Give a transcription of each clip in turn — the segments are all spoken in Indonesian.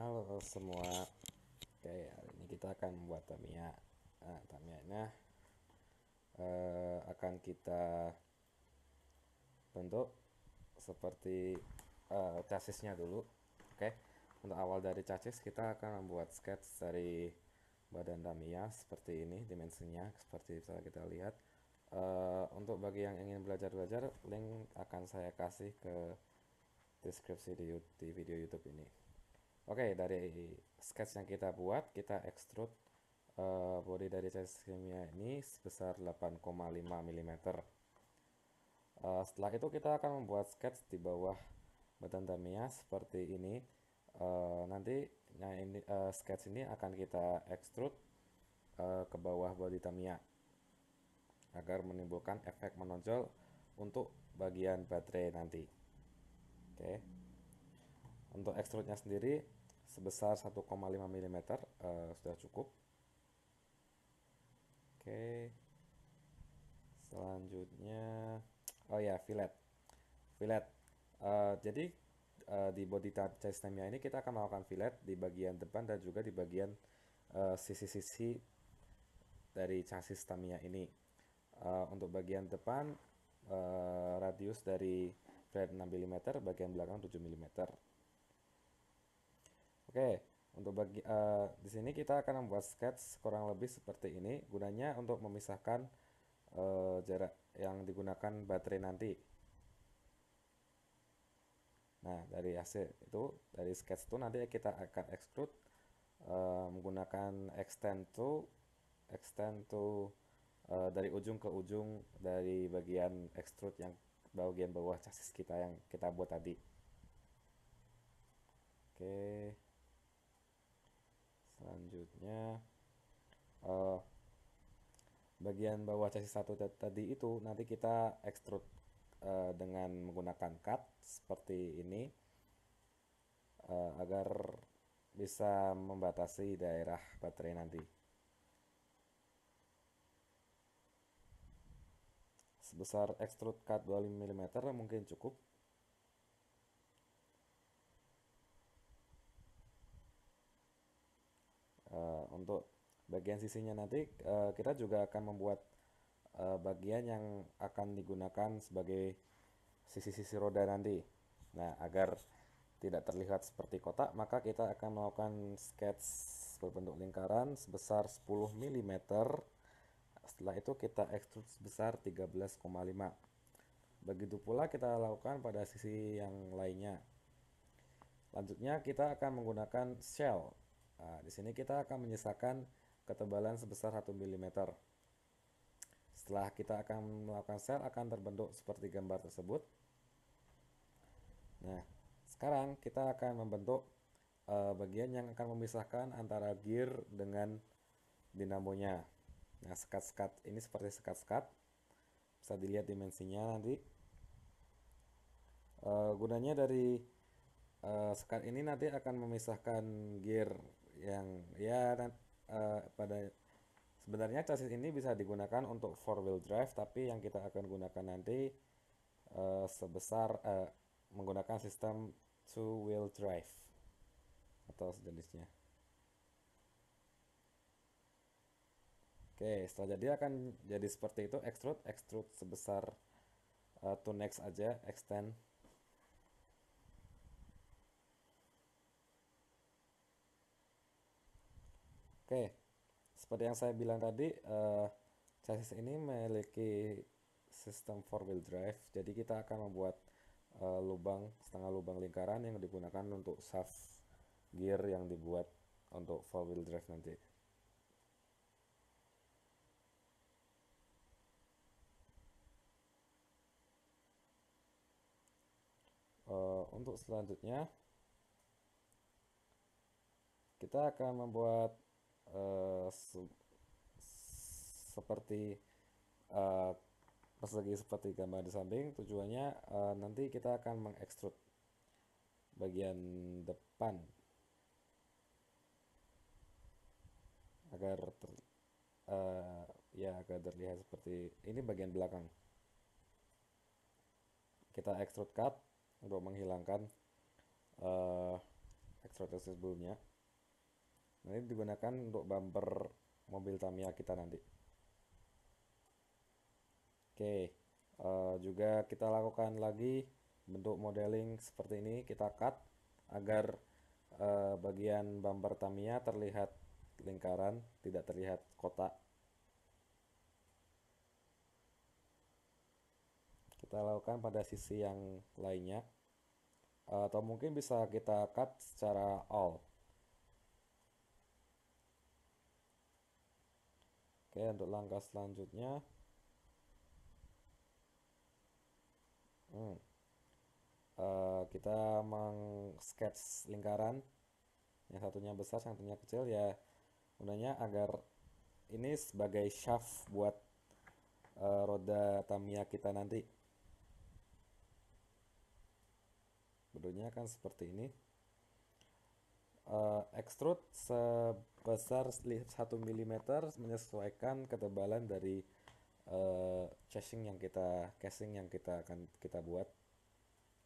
Halo semua. Oke, hari ini kita akan membuat Tamiya. Nah, Tamiya-nya akan kita bentuk seperti chassisnya dulu. Oke, untuk awal dari chassis kita akan membuat sketch dari badan Tamiya seperti ini, dimensinya seperti bisa kita lihat. Untuk bagi yang ingin belajar-belajar, link akan saya kasih ke deskripsi di video YouTube ini. Oke, dari sketch yang kita buat, kita extrude body dari chassis Tamiya ini sebesar 8,5 mm. Setelah itu kita akan membuat sketch di bawah badan Tamiya seperti ini. Nanti sketch ini akan kita extrude ke bawah body Tamiya agar menimbulkan efek menonjol untuk bagian baterai nanti. Oke. Untuk extrude-nya sendiri sebesar 1,5 mm sudah cukup. Oke. Selanjutnya, oh ya, fillet. Jadi di body chassis Tamiya ini kita akan melakukan fillet di bagian depan dan juga di bagian sisi-sisi dari chassis Tamiya ini. Untuk bagian depan radius dari fillet 6 mm, bagian belakang 7 mm. Oke, untuk di sini kita akan membuat sketch kurang lebih seperti ini, gunanya untuk memisahkan jarak yang digunakan baterai nanti. Nah, dari hasil itu, dari sketch itu nanti kita akan extrude menggunakan extend to dari ujung ke ujung dari bagian extrude yang bagian bawah chassis kita yang kita buat tadi. Oke, selanjutnya eh, bagian bawah chassis satu tadi itu nanti kita extrude dengan menggunakan cut seperti ini agar bisa membatasi daerah baterai nanti. Sebesar extrude cut 25 mm mungkin cukup. Untuk bagian sisinya nanti kita juga akan membuat bagian yang akan digunakan sebagai sisi-sisi roda nanti. Nah, agar tidak terlihat seperti kotak, maka kita akan melakukan sketch berbentuk lingkaran sebesar 10 mm. Setelah itu kita extrude sebesar 13,5. Begitu pula kita lakukan pada sisi yang lainnya. Selanjutnya kita akan menggunakan shell. Nah, di sini kita akan menyisakan ketebalan sebesar 1 mm. Setelah kita akan melakukan shell akan terbentuk seperti gambar tersebut. Nah, sekarang kita akan membentuk bagian yang akan memisahkan antara gear dengan dinamonya. Nah, sekat-sekat ini seperti sekat-sekat. Bisa dilihat dimensinya nanti. Gunanya dari sekat ini nanti akan memisahkan gear yang ya pada sebenarnya chassis ini bisa digunakan untuk 4-wheel drive, tapi yang kita akan gunakan nanti menggunakan sistem 2-wheel drive atau sejenisnya. Oke, setelah jadi akan jadi seperti itu. Extrude sebesar to next aja, extend. Oke, seperti yang saya bilang tadi, chassis ini memiliki sistem 4-wheel drive, jadi kita akan membuat setengah lubang lingkaran yang digunakan untuk shaft gear yang dibuat untuk 4-wheel drive nanti. Untuk selanjutnya kita akan membuat seperti uh, persegi seperti gambar di samping. Tujuannya nanti kita akan mengekstrud bagian depan agar agar terlihat seperti ini. Bagian belakang kita extrude cut untuk menghilangkan extrude sebelumnya. Nah, ini digunakan untuk bumper mobil Tamiya kita nanti. Oke, juga kita lakukan lagi bentuk modeling seperti ini. Kita cut agar bagian bumper Tamiya terlihat lingkaran, tidak terlihat kotak. Kita lakukan pada sisi yang lainnya, atau mungkin bisa kita cut secara all. Oke, untuk langkah selanjutnya, kita meng-sketch lingkaran, yang satunya besar, yang satunya kecil, ya gunanya agar ini sebagai shaft buat roda Tamiya kita nanti. Bentuknya kan seperti ini. Extrude sebesar 1 mm menyesuaikan ketebalan dari casing yang kita akan buat.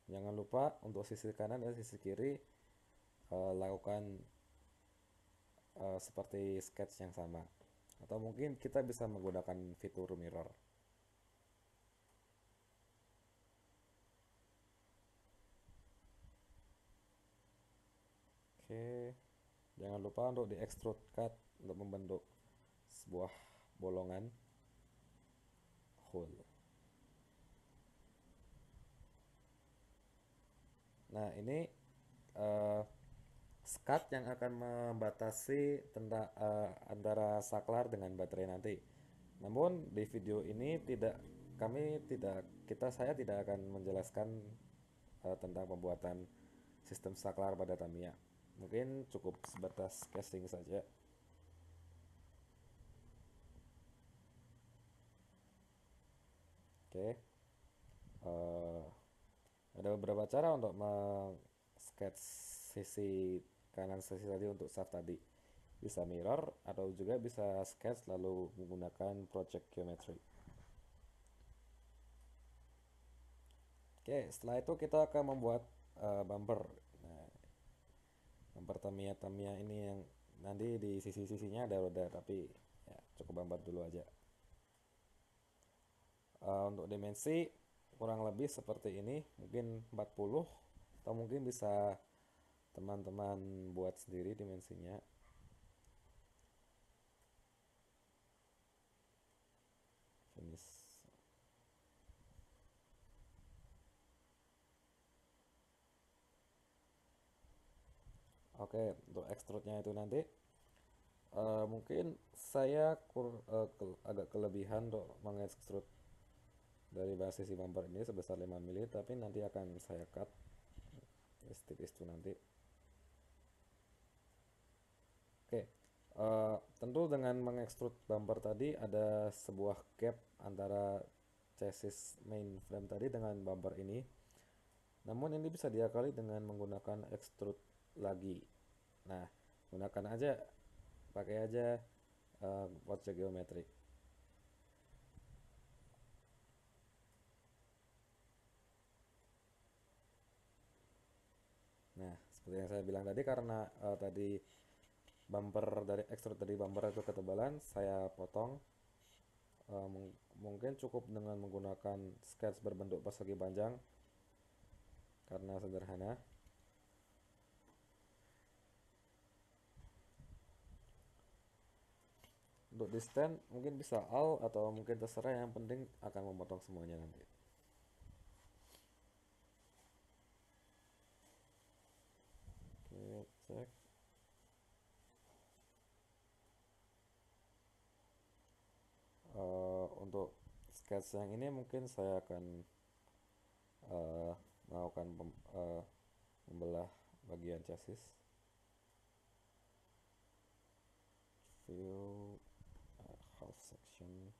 Jangan lupa untuk sisi kanan dan sisi kiri lakukan seperti sketch yang sama, atau mungkin kita bisa menggunakan fitur mirror. Oke, jangan lupa untuk di extrude cut untuk membentuk sebuah bolongan hole. Nah, ini skat yang akan membatasi antara saklar dengan baterai nanti. Namun di video ini saya tidak akan menjelaskan tentang pembuatan sistem saklar pada Tamiya. Mungkin cukup sebatas casing saja. Oke. Ada beberapa cara untuk sketch sisi kanan sisi tadi untuk shaft tadi. Bisa mirror atau juga bisa sketch lalu menggunakan project geometry. Oke, setelah itu kita akan membuat bumper. Nah, bumper Tamiya ini yang nanti di sisi-sisinya ada roda, tapi ya, cukup bumper dulu aja. Untuk dimensi kurang lebih seperti ini, mungkin 40, atau mungkin bisa teman-teman buat sendiri dimensinya. Finish. Oke, untuk extrude-nya itu nanti mungkin saya agak kelebihan untuk mengextrude dari basis sisi bumper ini sebesar 5 mm, tapi nanti akan saya cut tipis itu nanti. Oke, tentu dengan mengextrude bumper tadi ada sebuah gap antara chassis main frame tadi dengan bumper ini. Namun ini bisa diakali dengan menggunakan extrude lagi. Nah, pakai aja project geometry. Nah, seperti yang saya bilang tadi, karena tadi extrude dari bumper itu ketebalan, saya potong. Mungkin cukup dengan menggunakan sketch berbentuk persegi panjang karena sederhana. Untuk di stand mungkin bisa all atau mungkin terserah, yang penting akan memotong semuanya nanti. Oke, cek. Untuk sketch yang ini mungkin saya akan melakukan membelah bagian chassis. View half section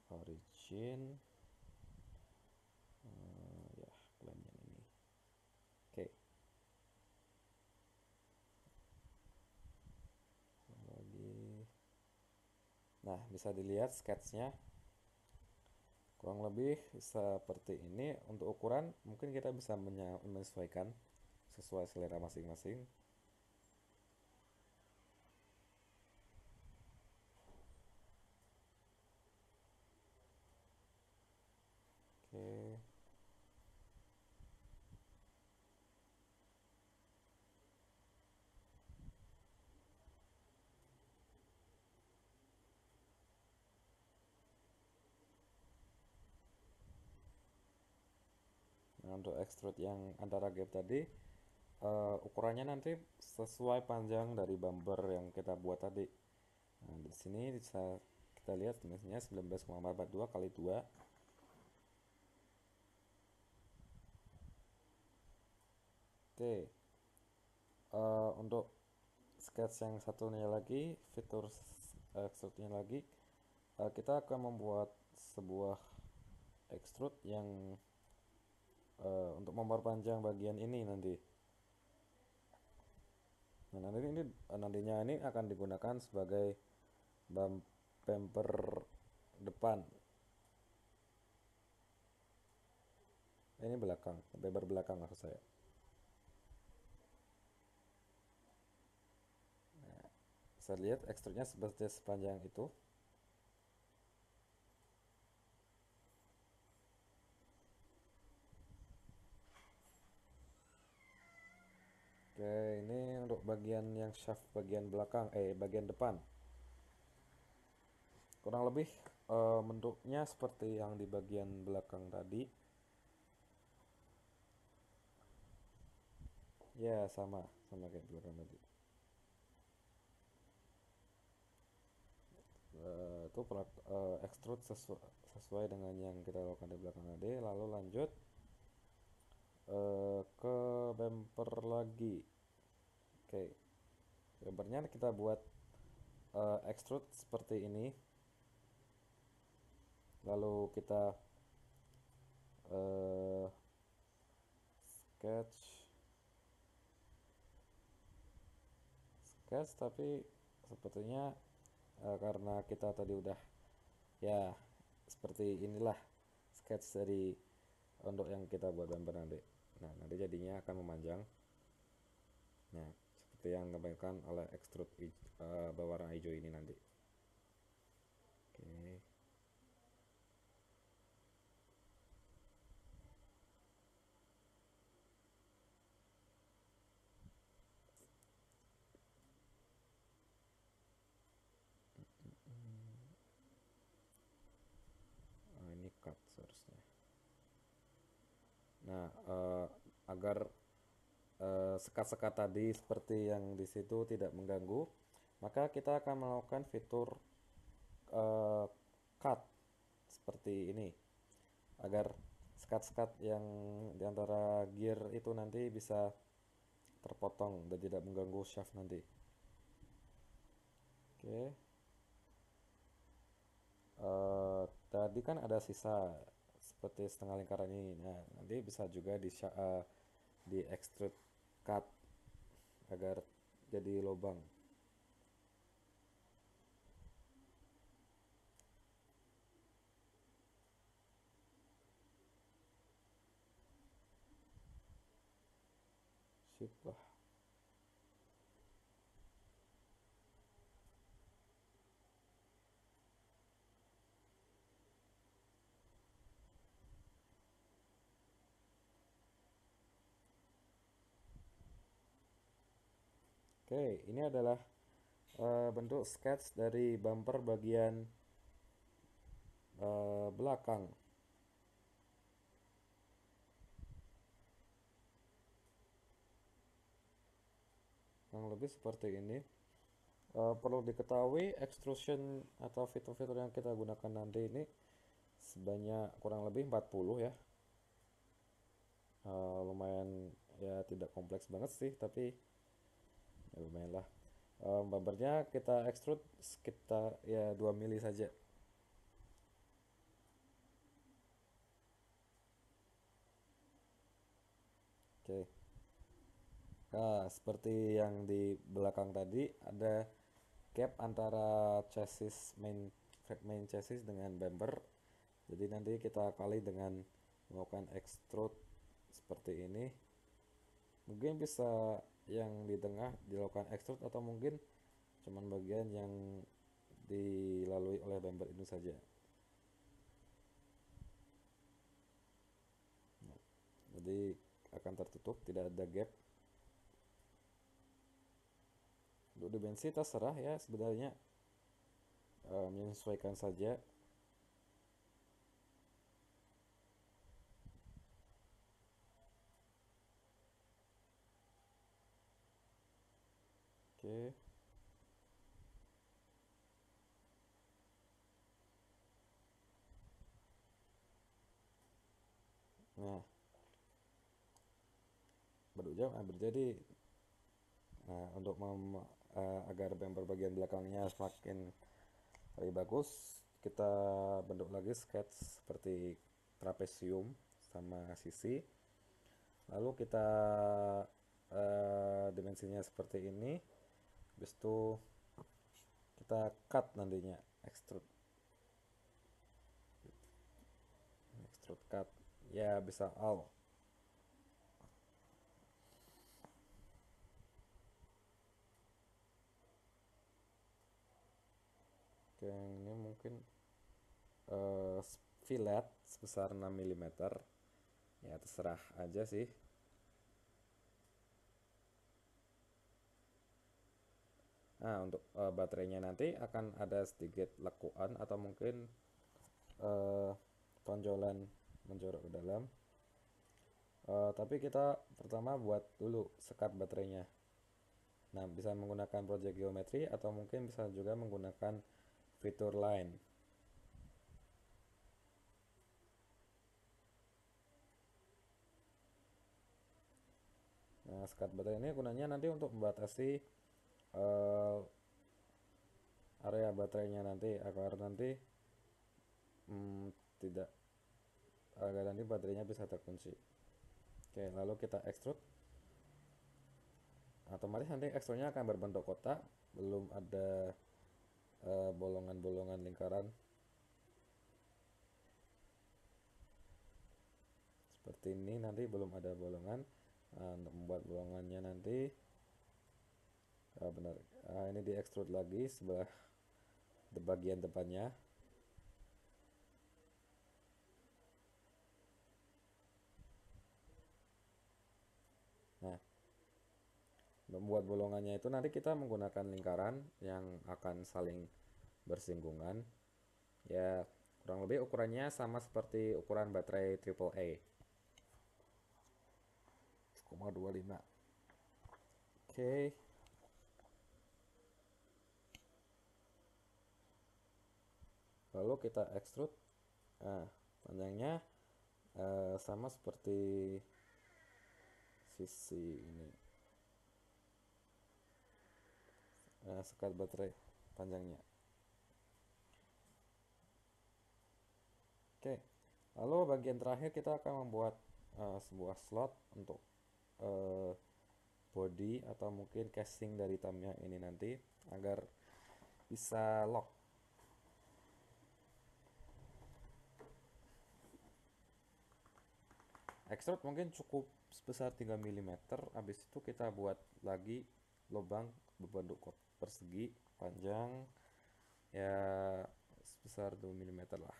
origin, ya plan yang ini. Oke, lagi. Nah, bisa dilihat sketsnya kurang lebih seperti ini. Untuk ukuran mungkin kita bisa menyesuaikan sesuai selera masing-masing. Oke. Nah, untuk extrude yang antara gap tadi, ukurannya nanti sesuai panjang dari bumper yang kita buat tadi. Nah, di sini bisa kita lihat dimensinya 19,442 kali 2. Oke. Untuk sketch yang satunya lagi, fitur extrude-nya lagi, kita akan membuat sebuah extrude yang untuk memperpanjang bagian ini nanti. Nah, nantinya ini akan digunakan sebagai bumper depan. Ini belakang, bumper belakang maksud saya. Nah, bisa lihat extrude-nya seperti sepanjang itu. Oke, ini untuk bagian yang shaft bagian belakang, bagian depan. Kurang lebih bentuknya seperti yang di bagian belakang tadi. Ya, sama kayak belakang tadi. Itu extrude sesuai dengan yang kita lakukan di belakang tadi. Lalu lanjut ke bumper lagi. Oke, bumpernya kita buat extrude seperti ini. Lalu kita sketch tapi sepertinya karena kita tadi udah ya seperti inilah sketch dari untuk yang kita buat bumper nanti. Nah, nanti jadinya akan memanjang. Nah, seperti yang digambarkan oleh extrude berwarna hijau ini nanti. Oke. Ini cut seharusnya. Nah, agar sekat-sekat tadi seperti yang di situ tidak mengganggu, maka kita akan melakukan fitur cut seperti ini agar sekat-sekat yang diantara gear itu nanti bisa terpotong dan tidak mengganggu shaft nanti. Oke. Tadi kan ada sisa seperti setengah lingkaran ini. Nah, nanti bisa juga di extrude cut agar jadi lubang. Sip lah. Oke, ini adalah bentuk sketch dari bumper bagian belakang. Yang lebih seperti ini. Perlu diketahui extrusion atau fitur-fitur yang kita gunakan nanti ini sebanyak kurang lebih 40 ya. Lumayan ya tidak kompleks banget sih, tapi ya lumayan lah. Bumpernya kita extrude sekitar ya 2 mili saja. Oke. Nah, seperti yang di belakang tadi ada gap antara main chassis dengan bumper. Jadi nanti kita kali dengan melakukan extrude seperti ini. Mungkin bisa yang di tengah dilakukan extrude atau mungkin cuman bagian yang dilalui oleh bumper itu saja. Jadi akan tertutup, tidak ada gap. Untuk dimensi terserah ya sebenarnya, menyesuaikan saja. Oke. Nah, baru jam berjadi. Nah, untuk agar bumper bagian belakangnya semakin lebih bagus, kita bentuk lagi sketch seperti trapesium sama sisi. Lalu kita dimensinya seperti ini. Habis itu kita cut nantinya, extrude cut. Ya bisa all. Oke, yang ini mungkin uh, fillet sebesar 6 mm. Ya terserah aja sih. Nah, untuk baterainya nanti akan ada sedikit lekuan atau mungkin uh, tonjolan menjorok ke dalam. Tapi kita pertama buat dulu sekat baterainya. Nah, bisa menggunakan project geometry atau mungkin bisa juga menggunakan fitur line. Nah, sekat baterai ini gunanya nanti untuk membatasi uh, area baterainya nanti agar nanti tidak agar nanti baterainya bisa terkunci. Oke, lalu kita extrude. Otomatis nanti extrude-nya akan berbentuk kotak, belum ada bolongan-bolongan lingkaran seperti ini. Nanti belum ada bolongan. Untuk membuat bolongannya nanti benar, ini di extrude lagi sebelah di bagian depannya. Nah, membuat bolongannya itu nanti kita menggunakan lingkaran yang akan saling bersinggungan. Ya, kurang lebih ukurannya sama seperti ukuran baterai AAA 1,25. Oke. Lalu kita extrude. Nah, panjangnya sama seperti sisi ini. Sekat baterai panjangnya. Oke. Lalu bagian terakhir kita akan membuat sebuah slot untuk body atau mungkin casing dari Tamiya ini nanti agar bisa lock. Extrude mungkin cukup sebesar 3 mm. Habis itu kita buat lagi lubang berbentuk persegi panjang ya sebesar 2 mm lah,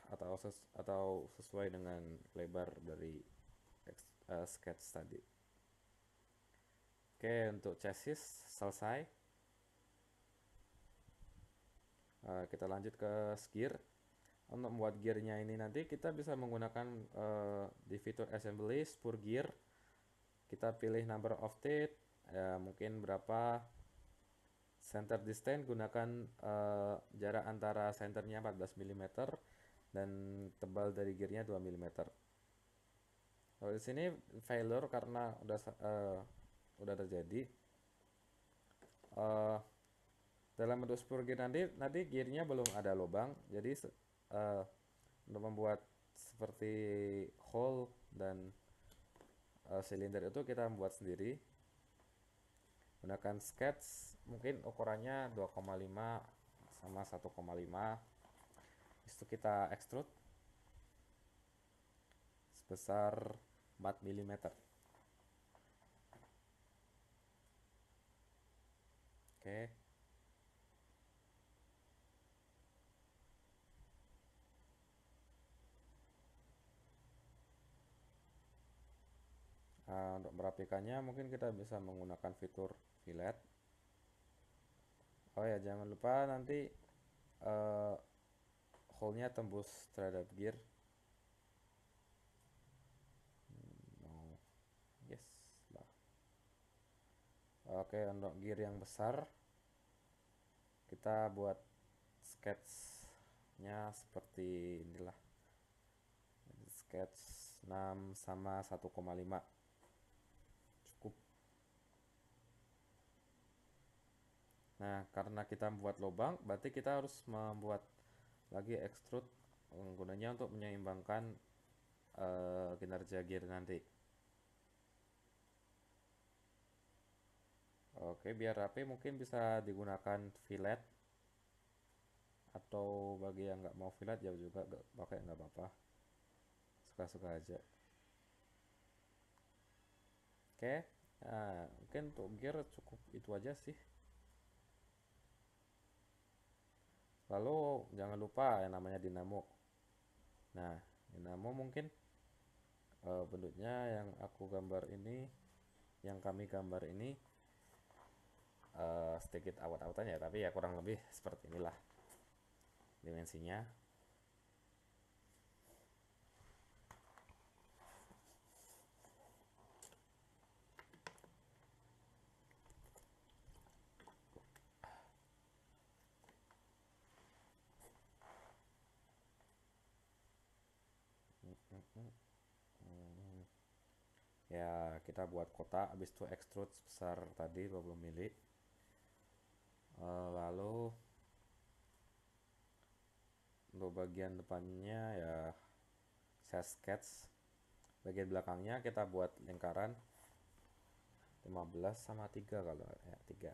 atau sesuai dengan lebar dari sketch tadi. Oke, untuk chassis selesai. Kita lanjut ke gear. Untuk membuat gearnya ini nanti kita bisa menggunakan di fitur assembly spur gear. Kita pilih number of teeth, ya mungkin berapa. Center distance gunakan jarak antara centernya 14 mm dan tebal dari gearnya 2 mm. Kalau di sini failure karena udah terjadi. Dalam bentuk spur gear nanti gearnya belum ada lubang, jadi untuk membuat seperti hole dan silinder itu kita membuat sendiri gunakan sketch, mungkin ukurannya 2,5 sama 1,5. Itu kita extrude sebesar 4 mm. Oke. Untuk merapikannya mungkin kita bisa menggunakan fitur fillet. Oh ya, jangan lupa nanti uh, hole-nya tembus terhadap gear. No. Yes lah. Oke, untuk gear yang besar kita buat sketch-nya seperti inilah. Sketch 6 sama 1,5 cukup. Nah, karena kita membuat lubang, berarti kita harus membuat lagi extrude gunanya untuk menyeimbangkan kinerja gear nanti. Oke, biar rapi mungkin bisa digunakan fillet, atau bagi yang nggak mau fillet ya juga nggak pakai, nggak apa-apa, suka-suka aja. Oke, nah, mungkin untuk gear cukup itu aja sih. Lalu jangan lupa yang namanya dinamo. Nah, dinamo mungkin bentuknya yang aku gambar ini, yang kami gambar ini sedikit awat-awatan ya, tapi ya kurang lebih seperti inilah dimensinya. Ya, kita buat kotak, habis itu extrude sebesar tadi 20 mili. Lalu untuk bagian depannya ya saya sketch. Bagian belakangnya kita buat lingkaran 15 sama 3 kalau ya 3.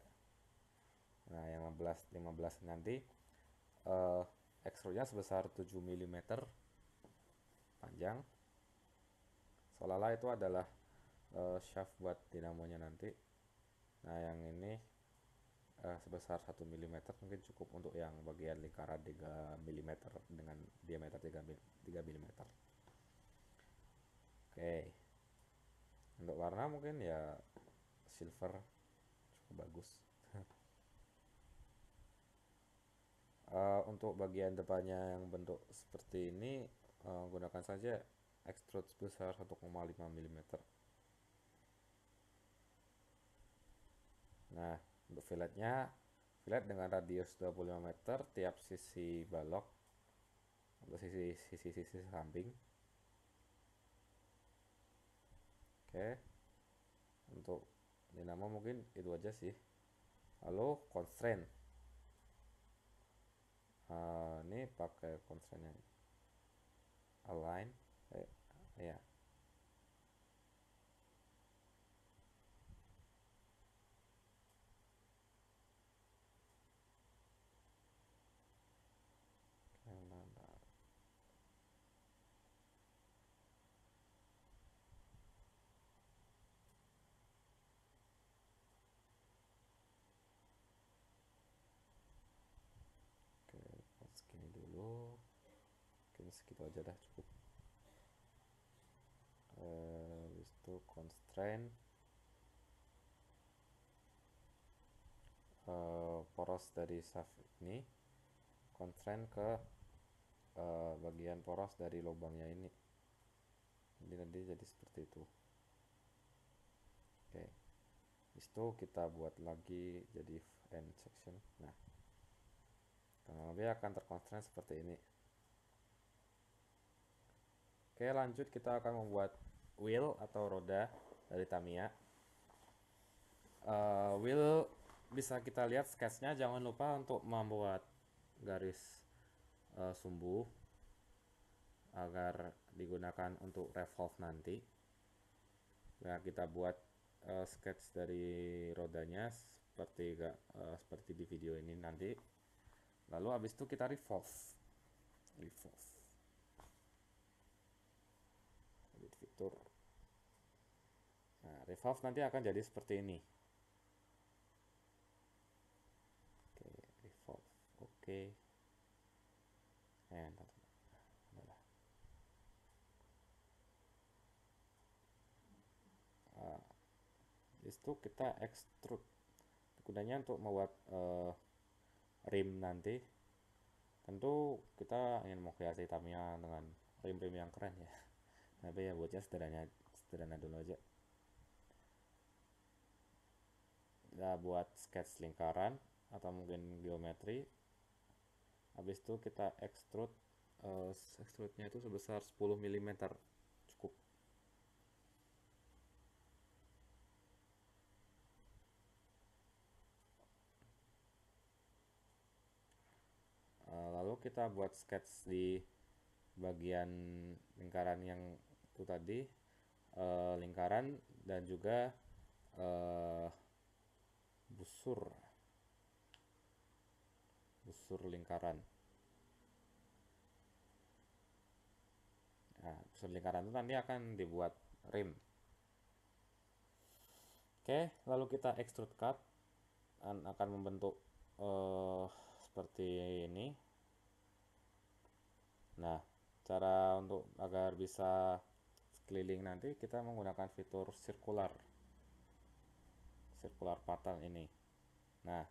Nah, yang 15 nanti extrude-nya sebesar 7 mm panjang. Seolah-olah itu adalah shaft buat dinamonya nanti. Nah, yang ini sebesar 1 mm mungkin cukup untuk yang bagian lingkaran 3 mm dengan diameter 3 mm. Oke. Untuk warna mungkin ya silver cukup bagus. Untuk bagian depannya yang bentuk seperti ini gunakan saja extrude sebesar 1,5 mm. Nah, untuk filletnya, fillet dengan radius 25 meter tiap sisi balok untuk sisi samping. Oke, untuk dinamo mungkin itu aja sih. Lalu constraint, ini pakai constraint align, ya. Oke, segini dulu, mungkin segitu aja dah cukup. Habis itu constraint poros dari shaft ini, constraint ke bagian poros dari lubangnya ini. Jadi nanti jadi seperti itu. Oke, habis itu kita buat lagi jadi end section. Nah, kurang lebih akan terconstraint seperti ini. Oke, lanjut kita akan membuat wheel atau roda dari Tamiya. Wheel bisa kita lihat sketchnya, jangan lupa untuk membuat garis sumbu agar digunakan untuk revolve nanti. Nah, kita buat sketch dari rodanya seperti di video ini nanti. Lalu habis itu kita revolve. Edit fitur. Nah, revolve nanti akan jadi seperti ini. oke. Ntar, udah. Itu kita extrude, gunanya untuk membuat rim nanti. Tentu kita ingin menghiasi Tamiya dengan rim-rim yang keren ya, tapi ya buatnya sederhana dulu aja. Kita buat sketch lingkaran atau mungkin geometri. Habis itu kita extrude nya itu sebesar 10 mm, cukup. Lalu kita buat sketch di bagian lingkaran yang itu tadi, lingkaran dan juga busur lingkaran. Nah, busur lingkaran itu nanti akan dibuat rim. Oke, lalu kita extrude cut, akan membentuk seperti ini. Nah, cara untuk agar bisa sekeliling nanti kita menggunakan fitur circular pattern ini. Nah,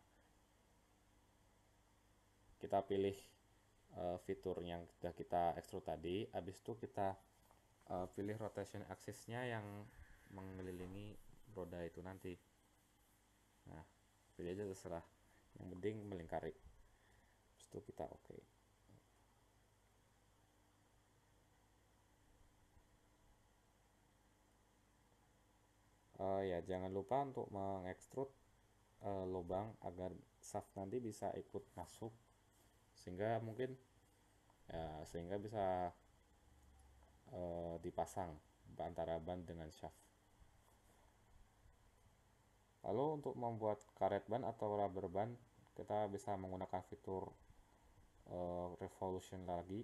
kita pilih fitur yang sudah kita extrude tadi. Habis itu kita pilih rotation axis-nya yang mengelilingi roda itu nanti. Nah, pilih aja terserah, yang penting melingkari. Habis itu kita oke. Ya jangan lupa untuk mengekstrud lubang agar shaft nanti bisa ikut masuk, sehingga mungkin sehingga bisa dipasang antara ban dengan shaft. Lalu untuk membuat karet ban atau rubber ban, kita bisa menggunakan fitur revolution lagi.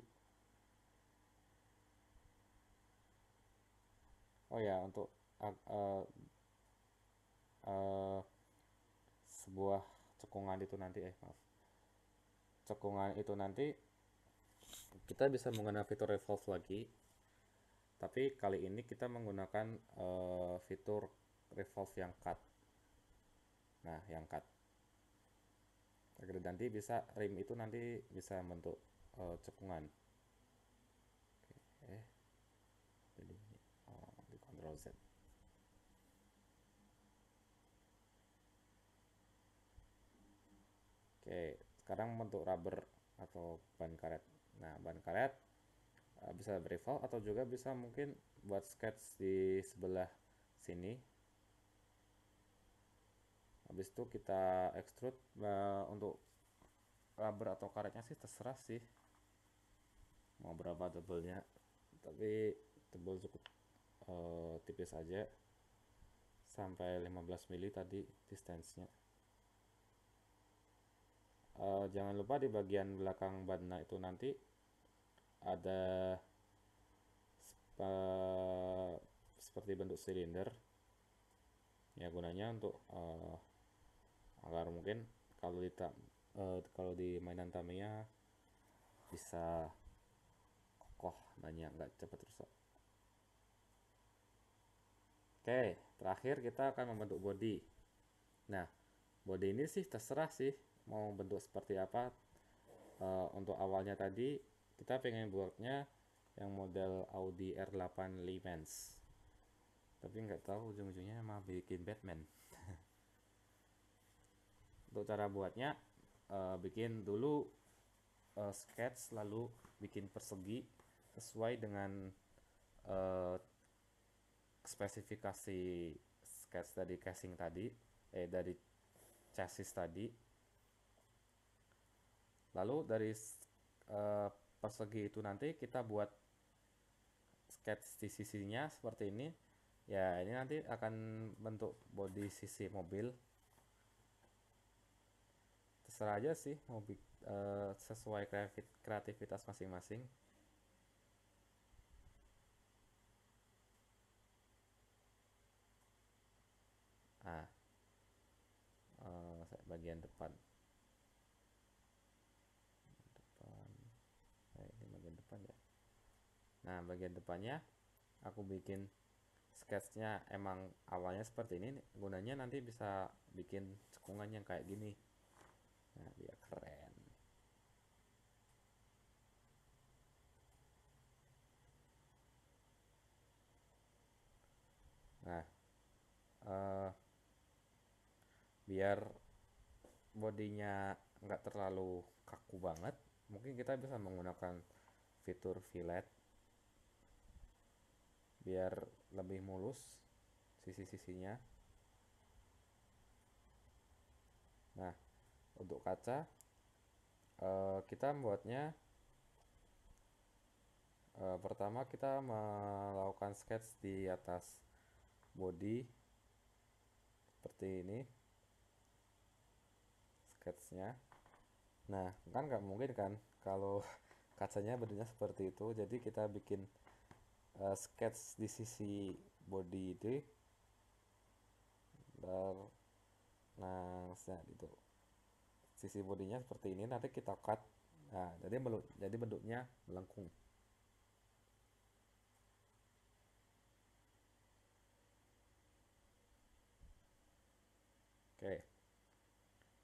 Oh ya, untuk sebuah cekungan itu nanti cekungan itu nanti kita bisa menggunakan fitur revolve lagi, tapi kali ini kita menggunakan fitur revolve yang cut. Nah, yang cut agar nanti bisa rim itu nanti bisa membentuk cekungan. Oke. Jadi di Ctrl Z. Oke, sekarang membentuk rubber atau ban karet. Nah, ban karet bisa revolve atau juga bisa mungkin buat sketch di sebelah sini. Habis itu kita extrude. Untuk rubber atau karetnya sih terserah sih mau berapa tebelnya, tapi tebel cukup tipis aja, sampai 15 mili tadi distance-nya. Jangan lupa di bagian belakang bannya itu nanti ada seperti bentuk silinder ya, gunanya untuk agar mungkin kalau di mainan Tamiya bisa kokoh banyak, nggak cepat rusak. Oke, terakhir kita akan membentuk body. Nah, body ini sih terserah sih mau bentuk seperti apa. Untuk awalnya tadi kita pengen buatnya yang model Audi R8 Le Mans, tapi nggak tahu ujung-ujungnya mah bikin Batman. Untuk cara buatnya, bikin dulu sketch, lalu bikin persegi sesuai dengan spesifikasi sketch dari casing tadi, dari chassis tadi. Lalu dari persegi itu nanti kita buat sketch di sisinya seperti ini. Ya, ini nanti akan bentuk bodi sisi mobil. Terserah aja sih mau sesuai kreativitas masing-masing. Nah, bagian depan. Nah, bagian depannya aku bikin sketsnya emang awalnya seperti ini, gunanya nanti bisa bikin cekungan yang kayak gini. Nah, biar keren. Nah, eh, biar bodinya nggak terlalu kaku banget, mungkin kita bisa menggunakan fitur fillet biar lebih mulus sisi-sisinya. Nah, untuk kaca kita membuatnya pertama kita melakukan sketch di atas body seperti ini sketsnya. Nah, kan nggak mungkin kan kalau kacanya bentuknya seperti itu, jadi kita bikin sketch di sisi body itu. Dan, nah, itu sisi bodinya seperti ini, nanti kita cut. Nah, jadi bentuknya melengkung. Oke,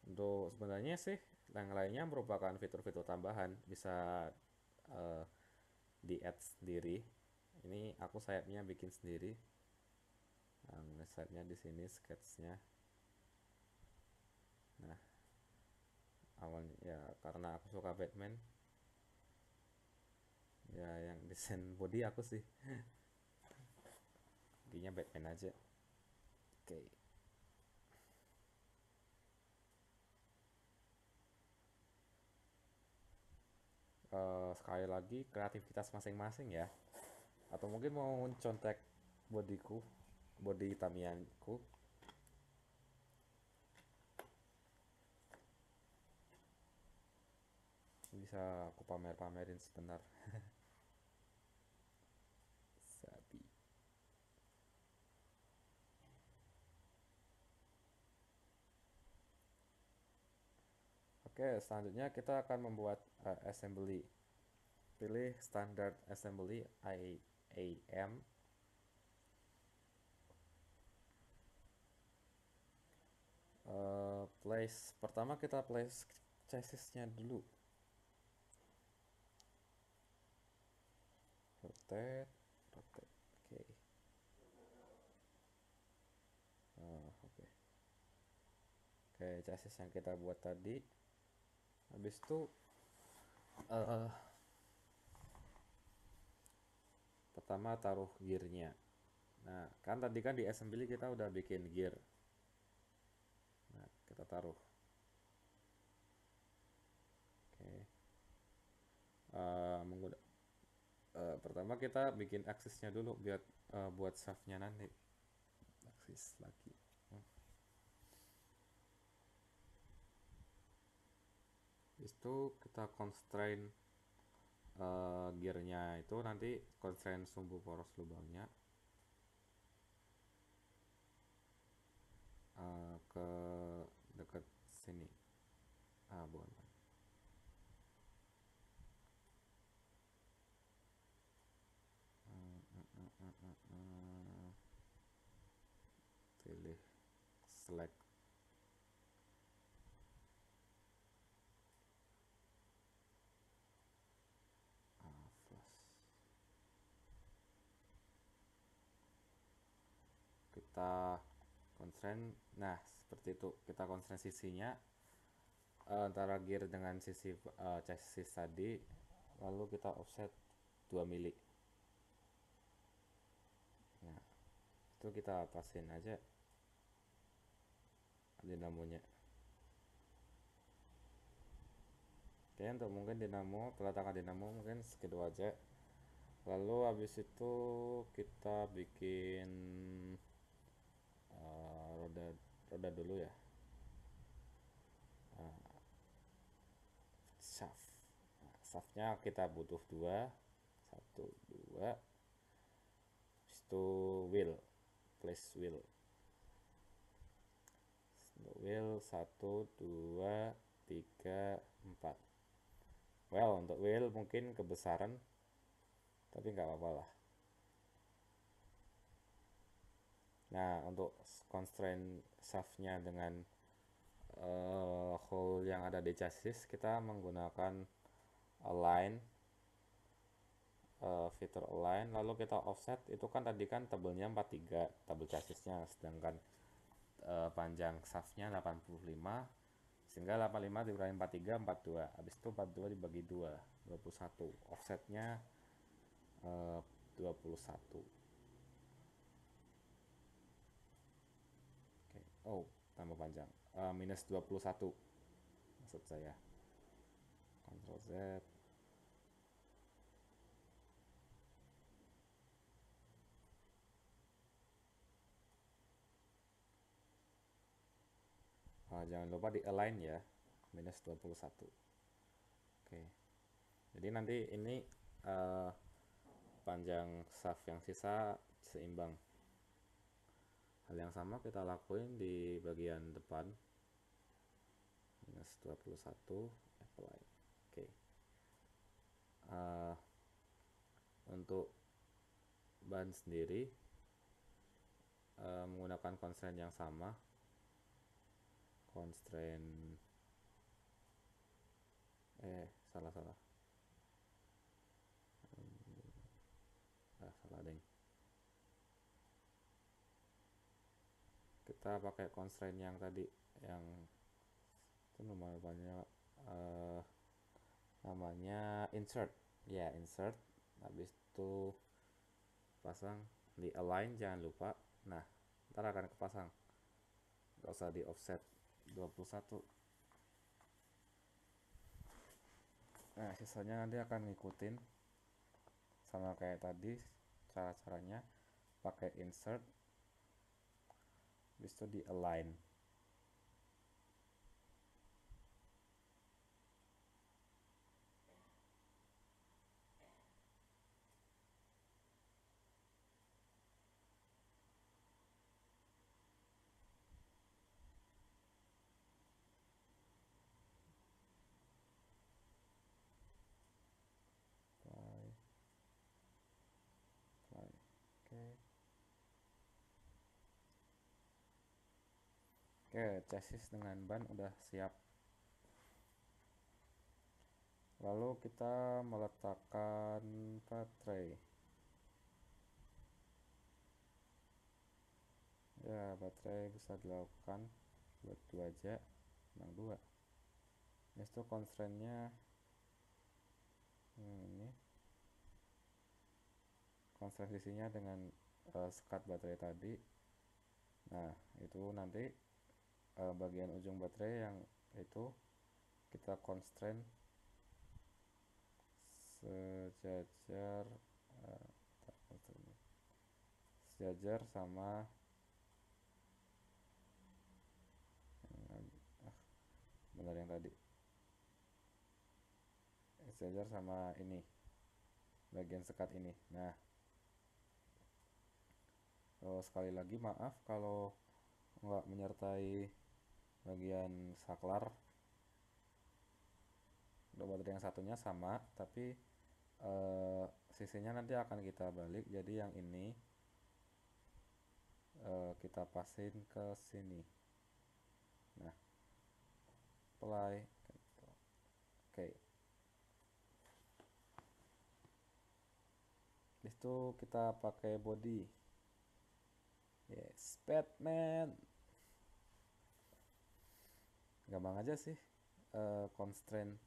untuk sebenarnya sih yang lainnya merupakan fitur-fitur tambahan, bisa eh, di add sendiri. Ini aku sayapnya bikin sendiri. Nah, sayapnya di sini sketsnya. Nah, awalnya ya karena aku suka Batman, ya yang desain body aku sih. Intinya Batman aja. Oke. Sekali lagi kreativitas masing-masing ya. Atau mungkin mau contek bodiku, body Tamiyanku, bisa aku pamer-pamerin sebentar. Sabi. Oke, selanjutnya kita akan membuat assembly. Pilih standard assembly IAM. Place pertama kita place chassisnya dulu. Rotate, rotate. Oke. Oke. Oke, chassis yang kita buat tadi. Habis itu uh, pertama taruh gearnya. Nah, kan tadi kan di assembly kita udah bikin gear. Nah, kita taruh. Oke. Pertama kita bikin aksesnya dulu biar buat shaftnya nanti. Akses lagi. Itu kita constrain gearnya itu nanti constrain sumbu poros lubangnya ke dekat sini. Bukan. Pilih select. Flash. Kita constrain. Nah, seperti itu. Kita constrain sisinya antara gear dengan sisi chassis tadi, lalu kita offset 2 mili. Nah, itu kita pasin aja dinamonya. Oke, untuk mungkin dinamo, peletakan dinamo mungkin segitu aja. Lalu habis itu kita bikin roda roda dulu ya. Shaft. Nah, shaftnya kita butuh dua, satu dua. Habis itu wheel, place wheel. Untuk wheel satu dua tiga empat. Well, untuk wheel mungkin kebesaran tapi nggak apa-apa lah. Nah, untuk constraint shaftnya dengan hole yang ada di chassis, kita menggunakan align, fitur align, lalu kita offset. Itu kan tadi kan tabelnya 43 tabel chassisnya, sedangkan panjang shaftnya 85, sehingga 85 dikurangi 43, 42. Habis itu 42 dibagi 2, 21. Offsetnya 21. Oke. Oh, tambah panjang. Minus 21 maksud saya. Ctrl Z. Jangan lupa di align ya. Minus 21. Oke. Jadi nanti ini panjang shaft yang sisa seimbang. Hal yang sama kita lakuin di bagian depan. Minus 21, apply. Oke. Untuk ban sendiri menggunakan constraint yang sama. Constraint salah salah deng. Kita pakai constraint yang tadi, yang itu namanya insert ya, insert. Habis itu pasang di align, jangan lupa. Nah, ntar akan kepasang, gak usah di offset 21. Nah, sisanya nanti akan ngikutin sama kayak tadi. Cara-caranya pakai insert, habis itu di align. Oke, chassis dengan ban udah siap. Lalu kita meletakkan baterai. Ya, baterai bisa dilakukan buat 2 aja, menang 2. Itu constraintnya ini. Constraint sisinya dengan sekat baterai tadi. Nah, itu nanti bagian ujung baterai yang itu kita constraint sejajar sama benar yang tadi, sejajar sama ini, bagian sekat ini. Nah, sekali lagi maaf kalau nggak menyertai bagian saklar. Untuk baterai yang satunya sama, tapi sisinya nanti akan kita balik. Jadi yang ini kita pasin ke sini. Nah, apply. Oke. Itu kita pakai body. Yes, Batman. Gampang aja sih. Constraint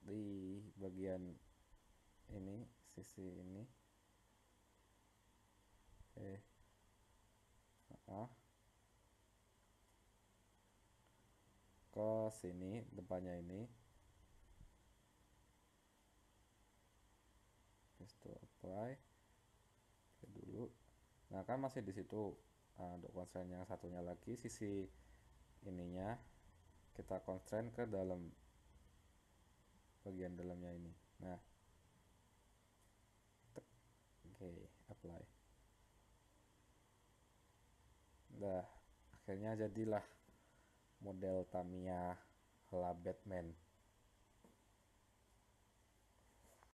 di bagian ini, sisi ini. Ke sini, depannya ini. Itu apply. Oke dulu. Nah, kan masih di situ. Nah, untuk constraint yang satunya lagi, sisi ininya kita constraint ke dalam, bagian dalamnya ini. Nah, oke, apply. Nah, akhirnya jadilah model Tamiya ala Batman.